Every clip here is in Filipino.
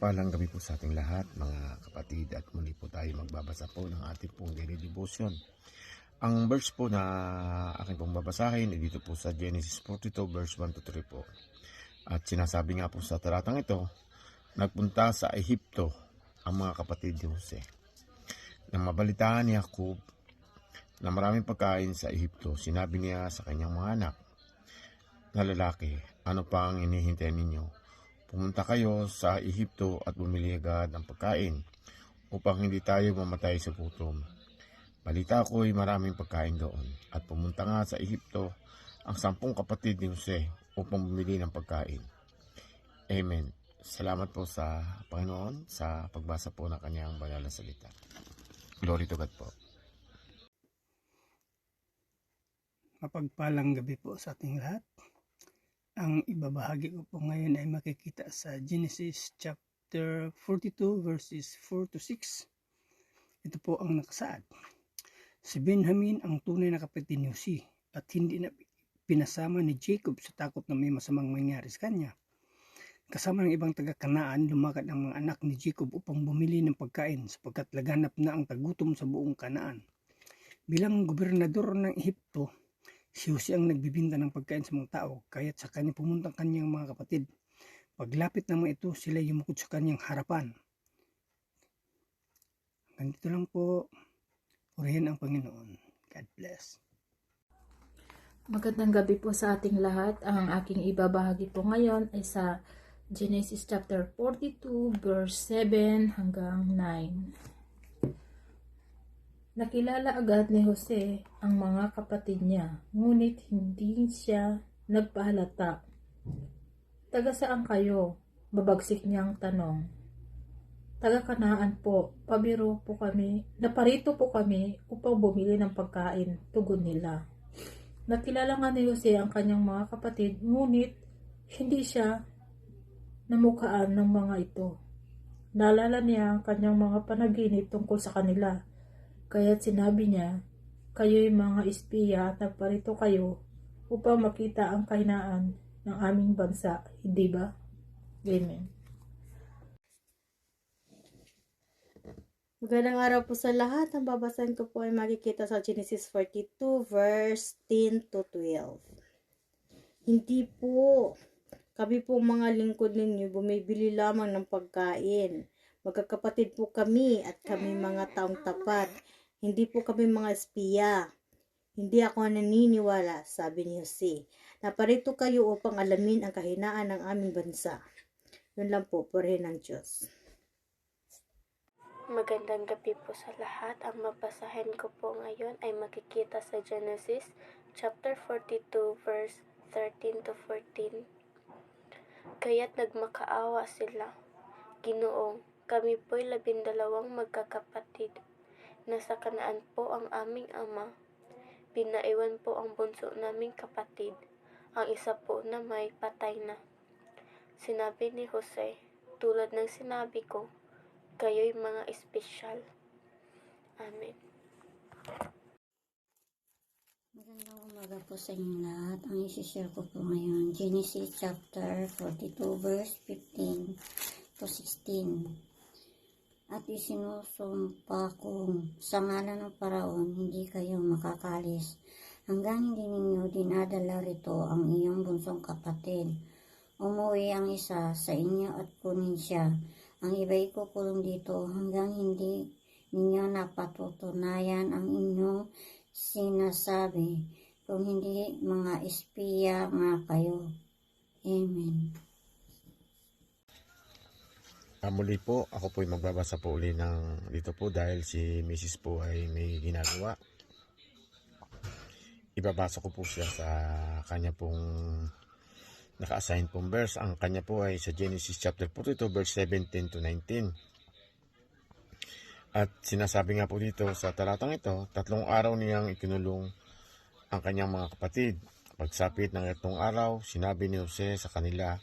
Mapagpalang gabi po sa ating lahat, mga kapatid, at muli po tayo magbabasa po ng ating pong daily devotion. Ang verse po na aking pong babasahin ay dito po sa Genesis 42 verse 1 to 3 po. At sinasabi nga po sa talatang ito, nagpunta sa Ehipto ang mga kapatid ni Jose. Nang mabalitaan ni Jacob na maraming pagkain sa Ehipto, sinabi niya sa kanyang mga anak na lalaki, ano pa ang hinihintay ninyo? Pumunta kayo sa Ehipto at bumili agad ng pagkain upang hindi tayo mamatay sa gutom. Balita ko'y maraming pagkain doon. At pumunta nga sa Ehipto ang 10 kapatid ni Jose upang bumili ng pagkain. Amen. Salamat po sa Panginoon sa pagbasa po ng kanyang banal na salita. Glory to God po. Mapagpalang gabi po sa ating lahat. Ang ibabahagi ko po ngayon ay makikita sa Genesis chapter 42 verses 4 to 6. Ito po ang nakasaad. Si Benjamin ang tunay na kapatid ni Jose at hindi na pinasama ni Jacob sa takot na may masamang mangyari sa kanya. Kasama ng ibang taga-Kanaan, lumakad ang mga anak ni Jacob upang bumili ng pagkain sapagkat laganap na ang tagutom sa buong Kanaan. Bilang gobernador ng Ehipto, si Jose ang nagbibinta ng pagkain sa mga tao, kaya't sa kanya pumunta ang kanyang mga kapatid. Paglapit ng mga ito, sila yumukod sa kanyang harapan. Ganito lang po. Purihin ang Panginoon. God bless. Magandang gabi po sa ating lahat. Ang aking ibabahagi po ngayon ay sa Genesis chapter 42 verse 7 hanggang 9. Nakilala agad ni Jose ang mga kapatid niya, ngunit hindi siya nagpahalata. Taga saan kayo? Babagsik niyang tanong. Taga Kanaan po, naparito po kami upang bumili ng pagkain, tugon nila. Nakilala nga ni Jose ang kanyang mga kapatid, ngunit hindi siya namukhaan ng mga ito. Naalala niya ang kanyang mga panaginip tungkol sa kanila. Kaya't sinabi niya, kayo'y mga espiya at nagparito kayo upang makita ang kahinaan ng aming bansa, hindi ba? Amen. Magandang araw po sa lahat. Ang babasahin ko po ay makikita sa Genesis 42 verse 10 to 12. Hindi po, kami po mga lingkod ninyo bumibili lamang ng pagkain. Magkakapatid po kami at kami mga taong tapat. Hindi po kami mga espiya. Hindi ako naniniwala, sabi ni Jose. Naparito kayo upang alamin ang kahinaan ng aming bansa. Yun lang po, purihin ng Diyos. Magandang gabi po sa lahat. Ang mabasahin ko po ngayon ay makikita sa Genesis chapter 42 verse 13 to 14. Kaya't nagmakaawa sila. Ginoong, kami po'y 12 magkakapatid. Nasa Kanaan po ang aming ama. Pinaiwan po ang bunso naming kapatid. Ang isa po na may patay na. Sinabi ni Jose, tulad ng sinabi ko, kayo'y mga espesyal. Amen. Magandang umaga po sa inyo lahat. Ang isi-share ko po ngayon, Genesis chapter 42 verse 15 to 16. At isinusumpa kong sa ngalan ng Paraon, hindi kayo makakalis hanggang hindi ninyo dinadala rito ang iyong bunsong kapatid. Umuwi ang isa sa inyo at kunin siya. Ang iba'y kukulong dito hanggang hindi ninyo napatutunayan ang inyong sinasabi. Kung hindi, mga espiya nga kayo. Amen. Muli po, ako po'y magbabasa po uli ng dito po dahil si Mrs. po ay may ginagawa. Ibabasa ko po siya sa kanya pong naka-assign pong verse. Ang kanya po ay sa Genesis chapter 42 verse 17 to 19. At sinasabi nga po dito sa talatang ito, 3 araw niyang ikinulong ang kanyang mga kapatid. Pagsapit ng 3 araw, sinabi ni Jose sa kanila,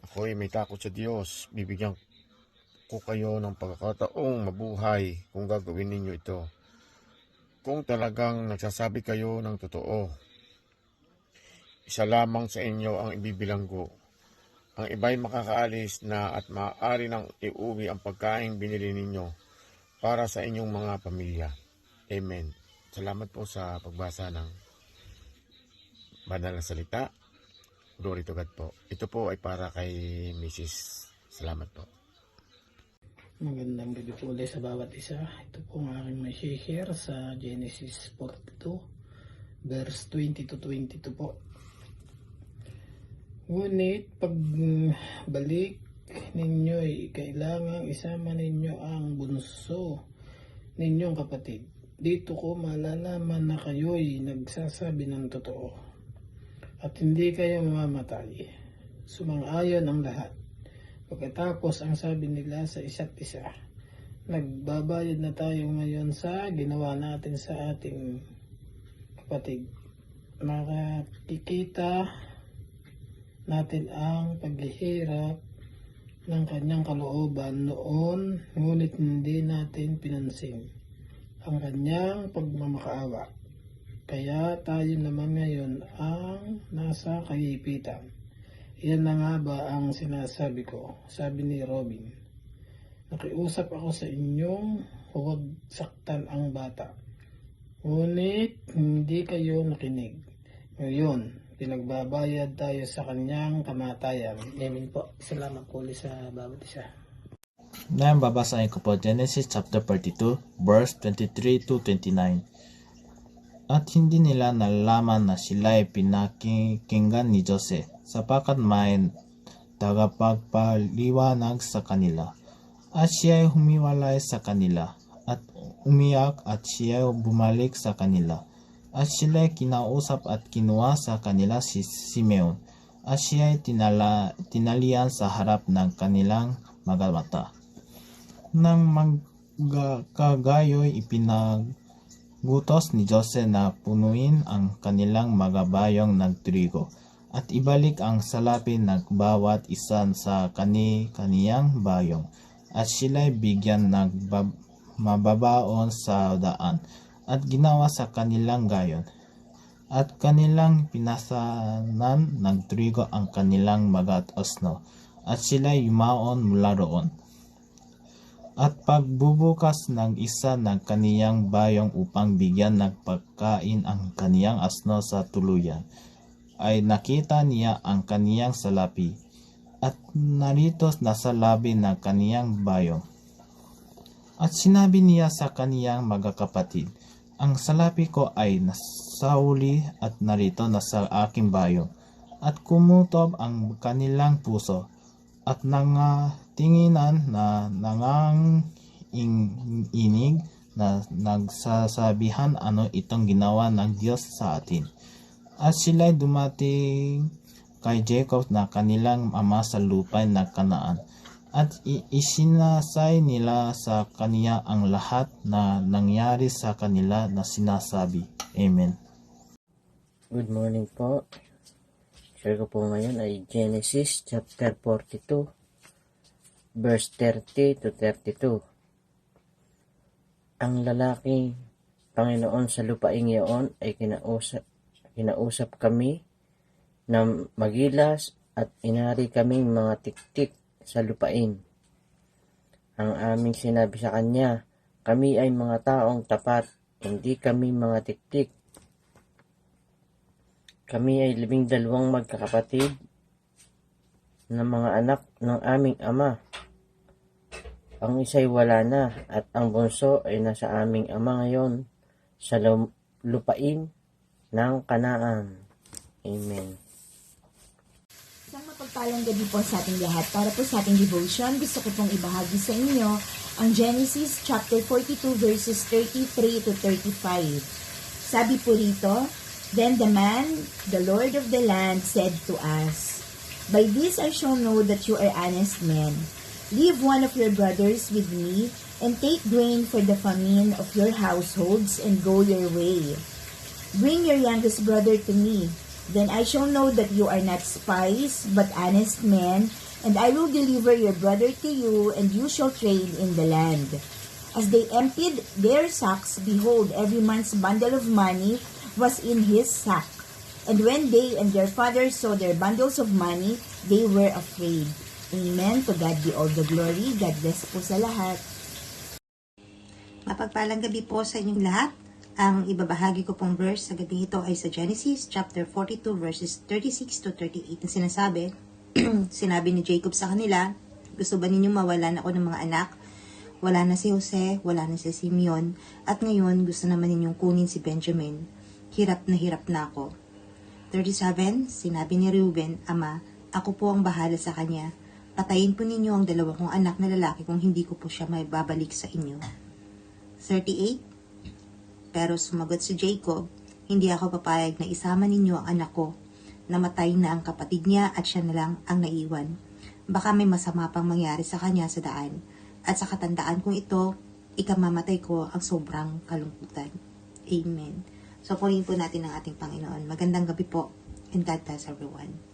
ako'y may takot sa Diyos, bibigyan ko kayo ng pagkakataong mabuhay kung gagawin ninyo ito. Kung talagang nagsasabi kayo ng totoo, isa lamang sa inyo ang ibibilanggo Ang iba'y makakaalis na at maaari nang iuwi ang pagkain binili ninyo para sa inyong mga pamilya. Amen. Salamat po sa pagbasa ng banal na salita. Glory to God po. Ito po ay para kay Mrs. Salamat po. Magandang gabi po ulit sa bawat isa. Ito po ang aking may-share sa Genesis 42, verse 20 to 22 po. Ngunit pag balik ninyo ay kailangang isama ninyo ang bunso ninyong kapatid. Dito ko malalaman na kayo'y nagsasabi ng totoo at hindi kayo mamamatay. Sumang-ayon ang lahat. Pagkatapos ang sabi nila sa isa't isa, nagbabayad na tayo ngayon sa ginawa natin sa ating kapatid. Makikita natin ang paghihirap ng kanyang kalooban noon, ngunit hindi natin pinansin ang kanyang pagmamakaawa. Kaya tayo naman ngayon ang nasa kagipitan. Yan na nga ba ang sinasabi ko? Sabi ni Robin. Nakiusap ako sa inyong huwag saktan ang bata. Ngunit hindi kayo nakinig. Ngayon, pinagbabayad tayo sa kanyang kamatayan. Amen po. Salamat po ulit sa bawat isa. Ngayon babasahin ko po Genesis chapter 42 verse 23 to 29. At hindi nila nalalaman na sila ay pinakinggan ni Jose sapagkat may tagapagpaliwanag sa kanila. At siya ay humiwalay sa kanila at umiyak at siya ay bumalik sa kanila. At sila ay kinausap at kinuha sa kanila si Simeon at siya ay tinalian sa harap ng kanilang mga mata. Nang magkagayoy ipinagutos ni Jose na punuin ang kanilang mga bayong ng trigo at ibalik ang salapi ng bawat isa sa kaniyang bayong at sila'y bigyan ng mababaon sa daan at ginawa sa kanilang gayon at kanilang pinasanan ng trigo ang kanilang mga asno at sila'y yumaon mula roon. At pagbubukas ng isa ng kaniyang bayong upang bigyan ng pagkain ang kaniyang asno sa tuluyan, ay nakita niya ang kaniyang salapi at narito nasa labi ng kaniyang bayong. At sinabi niya sa kaniyang mga kapatid, ang salapi ko ay nasauli at narito nasa aking bayong. At kumutob ang kanilang puso at tinginan na nanganginig na nagsasabihan ano itong ginawa ng Diyos sa atin. At sila'y dumating kay Jacob na kanilang ama sa lupa ng Kanaan. At isinasay nila sa kaniya ang lahat na nangyari sa kanila na sinasabi. Amen. Good morning po. Share ko po ngayon ay Genesis chapter 42 verse 30 to 32. Ang lalaki Panginoon sa lupaing iyon ay kinausap kami na magilas at inari kaming mga tiktik sa lupain. Ang aming sinabi sa kanya, kami ay mga taong tapat, hindi kami mga tiktik. Kami ay 12 magkakapatid na mga anak ng aming ama. Ang isa'y wala na at ang bunso ay nasa aming ama ngayon sa lupain ng Kanaan. Amen. Isang mapagpalang gabi po sa ating lahat. Para po sa ating devotion, gusto ko pong ibahagi sa inyo ang Genesis chapter 42 verses 33 to 35. Sabi po rito, Then the man, the Lord of the land, said to us, By this I shall know that you are honest men. Leave one of your brothers with me, and take grain for the famine of your households, and go your way. Bring your youngest brother to me. Then I shall know that you are not spies, but honest men, and I will deliver your brother to you, and you shall trade in the land. As they emptied their sacks, behold, every man's bundle of money was in his sack. And when they and their father saw their bundles of money, they were afraid. Amen. To God be all the glory. God bless po sa lahat. Mapagpalang gabi po sa inyong lahat. Ang ibabahagi ko pong verse sa gabi ito ay sa Genesis chapter 42 verses 36 to 38 na sinasabi, sinabi ni Jacob sa kanila, gusto ba ninyong mawalan ako ng mga anak? Wala na si Jose, wala na si Simeon, at ngayon gusto naman ninyong kunin si Benjamin. Hirap na ako. 37, sinabi ni Reuben, Ama, ako po ang bahala sa kanya. Patayin po ninyo ang dalawa kong anak na lalaki kung hindi ko po siya may babalik sa inyo. 38, pero sumagot si Jacob, hindi ako papayag na isama ninyo ang anak ko. Namatay na ang kapatid niya at siya na lang ang naiwan. Baka may masama pang mangyari sa kanya sa daan. At sa katandaan kong ito, ikamamatay ko ang sobrang kalungkutan. Amen. So, purihin po natin ang ating Panginoon. Magandang gabi po, and God bless everyone.